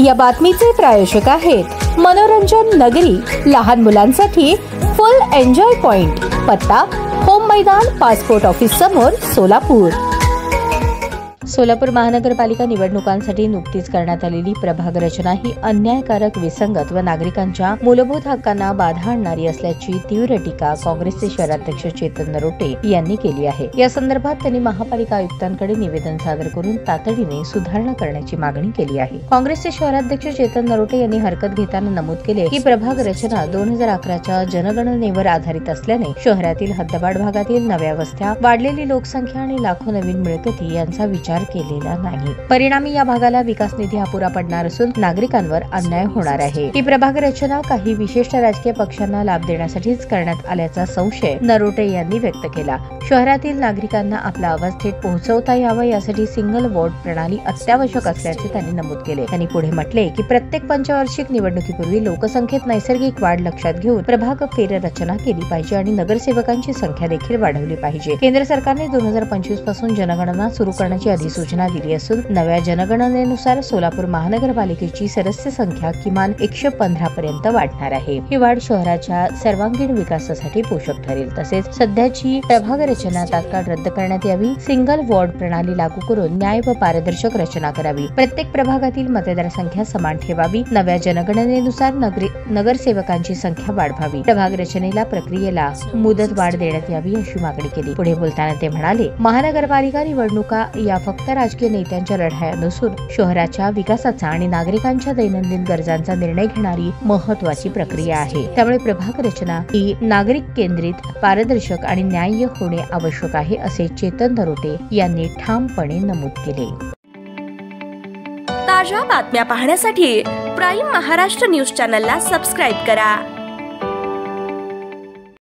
या बातमीचे प्रायोजक आहेत मनोरंजन नगरी, लहान मुलांसाठी फुल एन्जॉय पॉइंट, पत्ता होम मैदान, पासपोर्ट ऑफिस समोर, सोलापूर. सोलापूर महानगरपालिका निवडणुकांसाठी नुकतीच करण्यात आलेली प्रभाग रचना ही अन्यायकारक, विसंगत व नागरिकांच्या मूलभूत हक्कांना बाधा आणणारी असल्याची तीव्र टीका काँग्रेसचे शहराध्यक्ष चेतन नरोटे यांनी केली आहे. या संदर्भात त्यांनी महापालिका आयुक्तांकडे निवेदन सादर करून तातडीने सुधारणा करण्याची मागणी केली आहे. काँग्रेसचे शहराध्यक्ष चेतन नरोटे यांनी हरकत घेताना नमूद केले की प्रभाग रचना 2011च्या जनगणनेवर आधारित असल्याने शहरातील हद्दवाढ भागातील नव्या वस्त्या, वाढलेली लोकसंख्या आणि लाखो नवीन मिळकती यांचा विचार केलेला नाही. परिणामी या भागाला विकास निधी अपुरा पडणार असून नागरिकांवर अन्याय होणार आहे. ही प्रभाग रचना काही विशिष्ट राजकीय पक्षांना लाभ देण्यासाठीच करण्यात आल्याचा संशय नरोटे यांनी व्यक्त केला. शहरातील नागरिकांना आपला आवाज थेट पोहोचवता यावा यासाठी सिंगल वॉर्ड प्रणाली अत्यावश्यक असल्याचे त्यांनी नमूद केले. त्यांनी पुढे म्हटले की प्रत्येक पंचवार्षिक निवडणुकीपूर्वी लोकसंख्येत नैसर्गिक वाढ लक्षात घेऊन प्रभाग फेररचना केली पाहिजे आणि नगरसेवकांची संख्या देखील वाढवली पाहिजे. केंद्र सरकारने 2025 पासून जनगणना सुरू करण्याची सूचना दिली असून नव्या जनगणनेनुसार सोलापूर महानगरपालिकेची सदस्य संख्या किमान 115 पर्यंत वाढणार आहे. ही वाढ शहराच्या सर्वांगीण विकासासाठी पोषक ठरेल. तसेच सध्याची प्रभाग रचना तात्काळ रद्द करण्यात यावी. सिंगल वॉर्ड प्रणाली लागू करून न्याय व पारदर्शक रचना करावी. प्रत्येक प्रभागातील मतदार संख्या समान ठेवावी. नव्या जनगणनेनुसार नगरसेवकांची संख्या वाढवावी. प्रभाग रचनेला प्रक्रियेला मुदत वाढ देण्यात यावी अशी मागणी केली. पुढे बोलताना ते म्हणाले, महानगरपालिका निवडणुका या फक्त राजकीय नेत्यांच्या लढाया नसून शहराच्या विकासाचा आणि नागरिकांच्या दैनंदिन गरजांचा निर्णय घेणारी महत्वाची प्रक्रिया आहे. त्यामुळे प्रभाग रचना ही नागरिक केंद्रित, पारदर्शक आणि न्याय्य होणे आवश्यक आहे असे चेतन नरोटे यांनी ठामपणे नमूद केले. ताज्या बातम्या पाहण्यासाठी प्राईम महाराष्ट्र न्यूज चॅनलला सबस्क्राईब करा.